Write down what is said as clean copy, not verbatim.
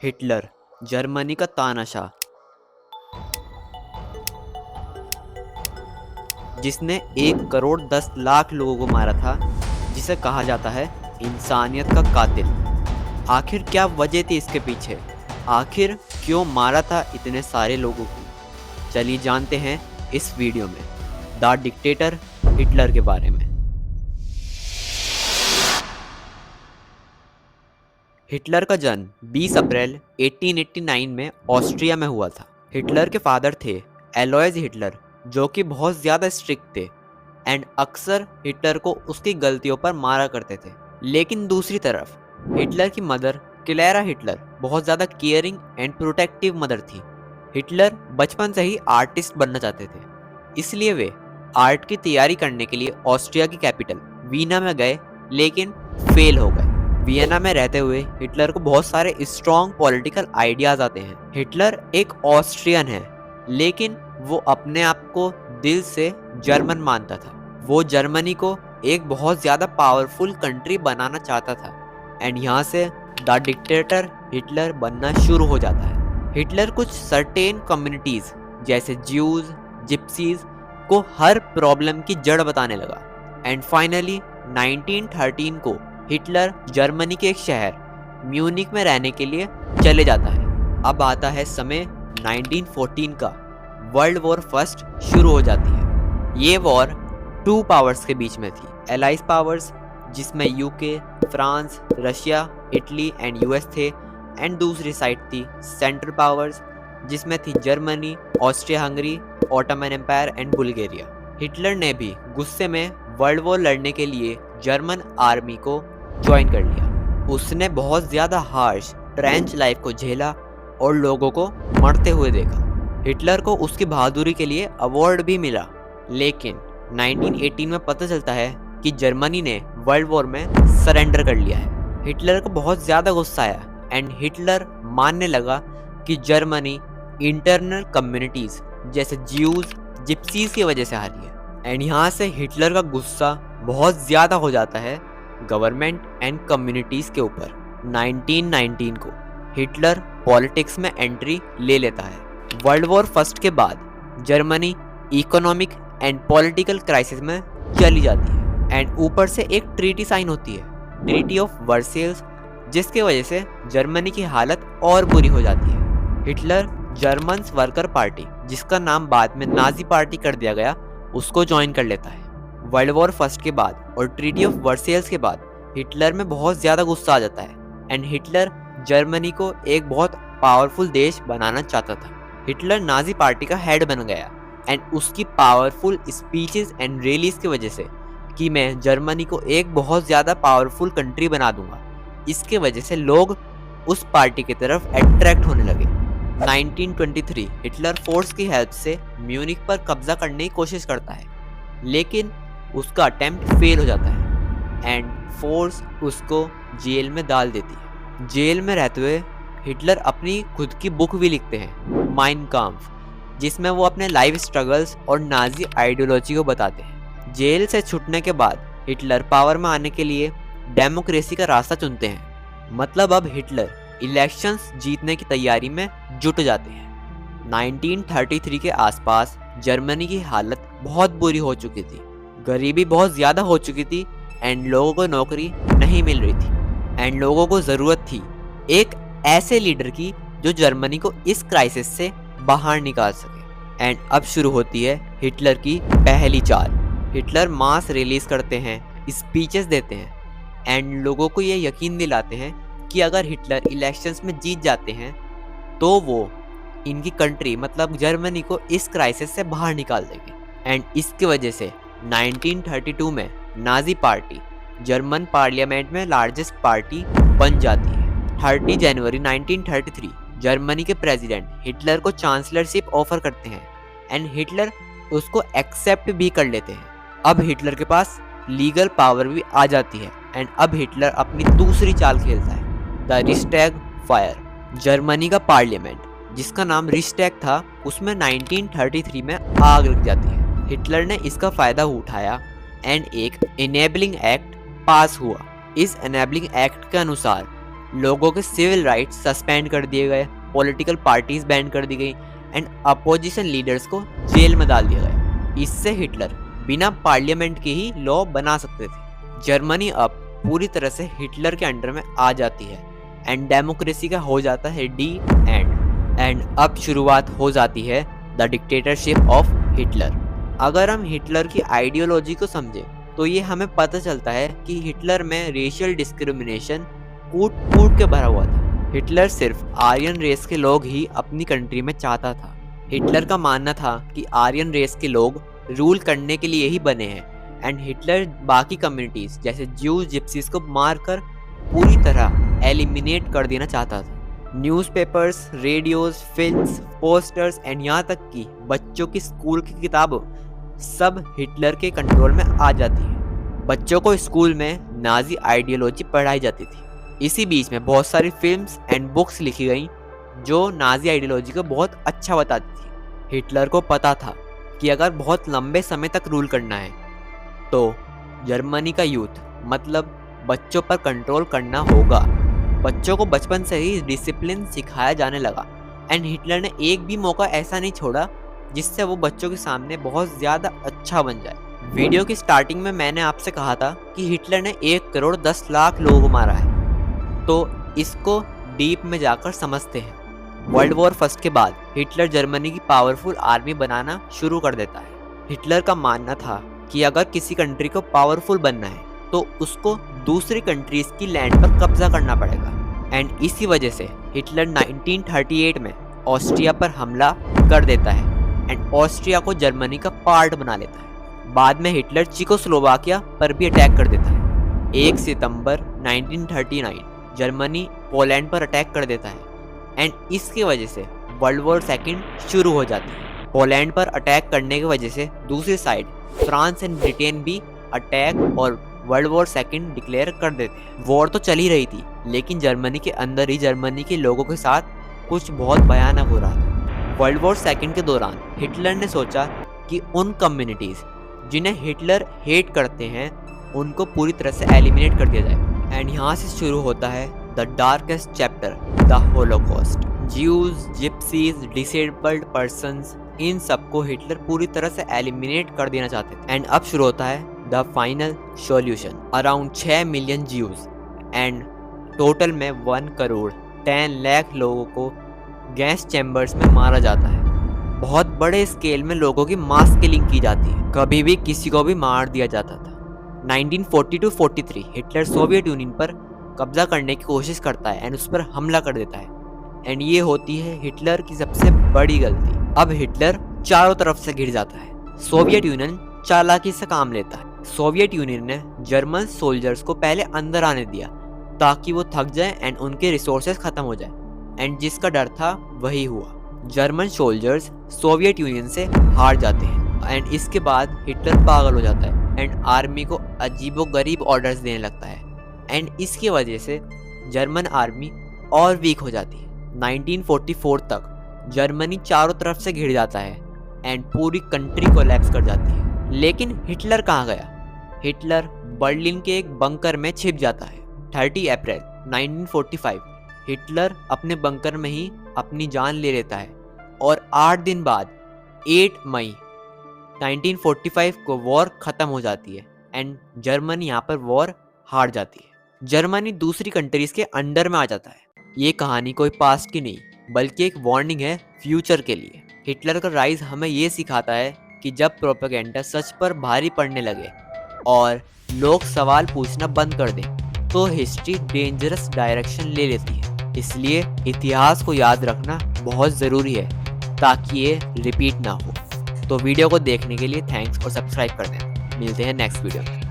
Hitler, Germany का तानाशाह, जिसने 1 करोड़ 10 लाख लोगों को मारा था, जिसे कहा जाता है इंसानियत का कातिल। आखिर क्या वजह थी इसके पीछे? आखिर क्यों मारा था इतने सारे लोगों को? चलिए जानते हैं इस वीडियो में द डिक्टेटर हिटलर के बारे में। हिटलर का जन्म 20 अप्रैल 1889 में ऑस्ट्रिया में हुआ था। हिटलर के फादर थे एलोयज हिटलर, जो कि बहुत ज़्यादा स्ट्रिक्ट थे एंड अक्सर हिटलर को उसकी गलतियों पर मारा करते थे। लेकिन दूसरी तरफ हिटलर की मदर क्लेरा हिटलर बहुत ज़्यादा केयरिंग एंड प्रोटेक्टिव मदर थी। हिटलर बचपन से ही आर्टिस्ट बनना चाहते थे, इसलिए वे आर्ट की तैयारी करने के लिए ऑस्ट्रिया की कैपिटल वीना में गए, लेकिन फेल हो गए। वियना में रहते हुए हिटलर को बहुत सारे स्ट्रॉन्ग पॉलिटिकल आइडियाज आते हैं। हिटलर एक ऑस्ट्रियन है, लेकिन वो अपने आप को दिल से जर्मन मानता था। वो जर्मनी को एक बहुत ज़्यादा पावरफुल कंट्री बनाना चाहता था एंड यहाँ से द डिक्टेटर हिटलर बनना शुरू हो जाता है। हिटलर कुछ सर्टेन कम्युनिटीज़ जैसे ज्यूज, जिप्सीज को हर प्रॉब्लम की जड़ बताने लगा एंड फाइनली 1913 को हिटलर जर्मनी के एक शहर म्यूनिक में रहने के लिए चले जाता है। अब आता है समय 1914 का। वर्ल्ड वॉर फर्स्ट शुरू हो जाती है। ये वॉर 2 पावर्स के बीच में थी। एलाइज पावर्स, जिसमें UK, France, Russia, Italy and US थे, एंड दूसरी साइड थी सेंट्रल पावर्स, जिसमें थी Germany, Austria Hungary, Ottoman empire and Bulgaria. Hitler ने भी गुस्से में वर्ल्ड वॉर लड़ने के लिए जर्मन आर्मी को ज्वाइन कर लिया। उसने बहुत ज़्यादा हार्श ट्रेंच लाइफ को झेला और लोगों को मरते हुए देखा। हिटलर को उसकी बहादुरी के लिए अवार्ड भी मिला, लेकिन 1918 में पता चलता है कि जर्मनी ने वर्ल्ड वॉर में सरेंडर कर लिया है। हिटलर को बहुत ज़्यादा गुस्सा आया एंड हिटलर मानने लगा कि जर्मनी इंटरनल कम्युनिटीज़ जैसे ज्यूज, जिप्सीज की वजह से हारी है एंड यहाँ से हिटलर का गुस्सा बहुत ज़्यादा हो जाता है गवर्नमेंट एंड कम्युनिटीज़ के ऊपर। 1919 को हिटलर पॉलिटिक्स में एंट्री ले लेता है। वर्ल्ड वॉर फर्स्ट के बाद Germany economic and political crisis में चली जाती है एंड ऊपर से एक ट्रीटी साइन होती है, ट्रीटी ऑफ वर्सेल्स, जिसके वजह से जर्मनी की हालत और बुरी हो जाती है। हिटलर जर्मन वर्कर पार्टी, जिसका नाम बाद में नाजी पार्टी कर दिया गया, उसको ज्वाइन कर लेता है। वर्ल्ड वॉर फर्स्ट के बाद और ट्रीटी ऑफ वर्सेल्स के बाद हिटलर में बहुत ज़्यादा गुस्सा आ जाता है एंड हिटलर जर्मनी को एक बहुत पावरफुल देश बनाना चाहता था। हिटलर नाजी पार्टी का हेड बन गया एंड उसकी पावरफुल स्पीचेस एंड रैलीज की वजह से कि मैं जर्मनी को एक बहुत ज़्यादा पावरफुल कंट्री बना दूंगा, इसके वजह से लोग उस पार्टी की तरफ अट्रैक्ट होने लगे। 1923 हिटलर फोर्स की हेल्प से म्यूनिक पर कब्जा करने की कोशिश करता है, लेकिन उसका अटेम्प्ट फेल हो जाता है एंड फोर्स उसको जेल में डाल देती है। जेल में रहते हुए हिटलर अपनी खुद की बुक भी लिखते हैं, माइन काम्फ, जिसमें वो अपने लाइफ स्ट्रगल्स और नाजी आइडियोलॉजी को बताते हैं। जेल से छूटने के बाद हिटलर पावर में आने के लिए डेमोक्रेसी का रास्ता चुनते हैं। मतलब अब हिटलर इलेक्शंस जीतने की तैयारी में जुट जाते हैं। 1933 के आसपास जर्मनी की हालत बहुत बुरी हो चुकी थी, गरीबी बहुत ज़्यादा हो चुकी थी एंड लोगों को नौकरी नहीं मिल रही थी एंड लोगों को ज़रूरत थी एक ऐसे लीडर की जो जर्मनी को इस क्राइसिस से बाहर निकाल सके। एंड अब शुरू होती है हिटलर की पहली चाल। हिटलर मास रिलीज करते हैं, स्पीचेस देते हैं एंड लोगों को ये यकीन दिलाते हैं कि अगर हिटलर इलेक्शंस में जीत जाते हैं तो वो इनकी कंट्री मतलब जर्मनी को इस क्राइसिस से बाहर निकाल देंगे। एंड इसकी वजह से 1932 में नाजी पार्टी जर्मन पार्लियामेंट में लार्जेस्ट पार्टी बन जाती है। 30 जनवरी 1933 जर्मनी के प्रेसिडेंट हिटलर को चांसलरशिप ऑफर करते हैं एंड हिटलर उसको एक्सेप्ट भी कर लेते हैं। अब हिटलर के पास लीगल पावर भी आ जाती है एंड अब हिटलर अपनी दूसरी चाल खेलता है, द रिस्टैग फायर। जर्मनी का पार्लियामेंट, जिसका नाम रिस्टैग था, उसमें 1933 में आग लग जाती है। हिटलर ने इसका फ़ायदा उठाया एंड एक इनेबलिंग एक्ट पास हुआ। इस इनेबलिंग एक्ट के अनुसार लोगों के सिविल राइट्स सस्पेंड कर दिए गए, पॉलिटिकल पार्टीज बैन कर दी गई एंड अपोजिशन लीडर्स को जेल में डाल दिया गया। इससे हिटलर बिना पार्लियामेंट के ही लॉ बना सकते थे। जर्मनी अब पूरी तरह से हिटलर के अंडर में आ जाती है एंड डेमोक्रेसी का हो जाता है डी एंड अब शुरुआत हो जाती है द डिक्टेटरशिप ऑफ हिटलर। अगर हम हिटलर की आइडियोलॉजी को समझें तो ये हमें पता चलता है कि हिटलर में रेशियल डिस्क्रिमिनेशन कूट कूट के भरा हुआ था। हिटलर सिर्फ आर्यन रेस के लोग ही अपनी कंट्री में चाहता था। हिटलर का मानना था कि आर्यन रेस के लोग रूल करने के लिए ही बने हैं एंड हिटलर बाकी कम्युनिटीज जैसे ज्यूज जिप्सीज को मारकर पूरी तरह एलिमिनेट कर देना चाहता था। Newspapers, radios, films, posters and यहाँ तक कि बच्चों की स्कूल की किताबों सब हिटलर के कंट्रोल में आ जाती है। बच्चों को स्कूल में नाजी आइडियोलॉजी पढ़ाई जाती थी। इसी बीच में बहुत सारी फिल्म्स एंड बुक्स लिखी गई जो नाजी आइडियोलॉजी को बहुत अच्छा बताती थी। हिटलर को पता था कि अगर बहुत लंबे समय तक रूल करना है तो जर्मनी का यूथ मतलब बच्चों पर कंट्रोल करना होगा। बच्चों को बचपन से ही डिसिप्लिन सिखाया जाने लगा एंड हिटलर ने एक भी मौका ऐसा नहीं छोड़ा जिससे वो बच्चों के सामने बहुत ज़्यादा अच्छा बन जाए। वीडियो की स्टार्टिंग में मैंने आपसे कहा था कि हिटलर ने 1,10,00,000 लोगों को मारा है, तो इसको डीप में जाकर समझते हैं। वर्ल्ड वॉर फर्स्ट के बाद हिटलर जर्मनी की पावरफुल आर्मी बनाना शुरू कर देता है। हिटलर का मानना था कि अगर किसी कंट्री को पावरफुल बनना है तो उसको दूसरी कंट्रीज की लैंड पर कब्जा करना पड़ेगा एंड इसी वजह से हिटलर 1938 में ऑस्ट्रिया पर हमला कर देता है एंड ऑस्ट्रिया को जर्मनी का पार्ट बना लेता है। बाद में हिटलर चेकोस्लोवाकिया पर भी अटैक कर देता है। 1 सितंबर 1939 जर्मनी पोलैंड पर अटैक कर देता है एंड इसकी वजह से वर्ल्ड वॉर सेकेंड शुरू हो जाती है। पोलैंड पर अटैक करने की वजह से दूसरी साइड फ्रांस एंड ब्रिटेन भी अटैक और वर्ल्ड वॉर सेकेंड डिक्लेयर कर देते हैं। वॉर तो चल ही रही थी लेकिन जर्मनी के अंदर ही जर्मनी के लोगों के साथ कुछ बहुत भयानक हो रहा था। वर्ल्ड वॉर सेकेंड के दौरान हिटलर ने सोचा कि उन कम्युनिटीज जिन्हें हिटलर हेट करते हैं उनको पूरी तरह से एलिमिनेट कर दिया जाए एंड यहाँ से शुरू होता है the darkest chapter, the Holocaust. Jews, gypsies, disabled persons, इन सबको हिटलर पूरी तरह से एलिमिनेट कर देना चाहते थे एंड अब शुरू होता है the final solution. Around 6 million Jews and total में 1,10,00,000 लोगों को गैस चैम्बर्स में मारा जाता है। बहुत बड़े स्केल में लोगों की मास किलिंग की जाती है, कभी भी किसी को भी मार दिया जाता था। 1942-43 हिटलर सोवियत यूनियन पर कब्जा करने की कोशिश करता है एंड उस पर हमला कर देता है एंड ये होती है हिटलर की सबसे बड़ी गलती। अब हिटलर चारों तरफ से घिर जाता है। सोवियत यूनियन चालाकी से काम लेता है। सोवियत यूनियन ने जर्मन सोल्जर्स को पहले अंदर आने दिया ताकि वो थक जाए एंड उनके रिसोर्सेज खत्म हो जाए एंड जिसका डर था वही हुआ। जर्मन सोल्जर्स सोवियत यूनियन से हार जाते हैं एंड इसके बाद हिटलर पागल हो जाता है एंड आर्मी को अजीबोगरीब ऑर्डर्स देने लगता है एंड इसकी वजह से जर्मन आर्मी और वीक हो जाती है। 1944 तक जर्मनी चारों तरफ से घिर जाता है एंड पूरी कंट्री कोलैप्स कर जाती है। लेकिन हिटलर कहाँ गया? हिटलर बर्लिन के एक बंकर में छिप जाता है। 30 अप्रैल 1945 हिटलर अपने बंकर में ही अपनी जान ले लेता है और 8 दिन बाद 8 मई 1945 को वॉर ख़त्म हो जाती है एंड जर्मनी यहाँ पर वॉर हार जाती है। जर्मनी दूसरी कंट्रीज के अंडर में आ जाता है। ये कहानी कोई पास्ट की नहीं बल्कि एक वार्निंग है फ्यूचर के लिए। हिटलर का राइज हमें ये सिखाता है कि जब प्रोपेगेंडा सच पर भारी पड़ने लगे और लोग सवाल पूछना बंद कर दें तो हिस्ट्री डेंजरस डायरेक्शन ले लेती है। इसलिए इतिहास को याद रखना बहुत ज़रूरी है ताकि ये रिपीट ना हो। तो वीडियो को देखने के लिए थैंक्स और सब्सक्राइब कर दें। मिलते हैं नेक्स्ट वीडियो में।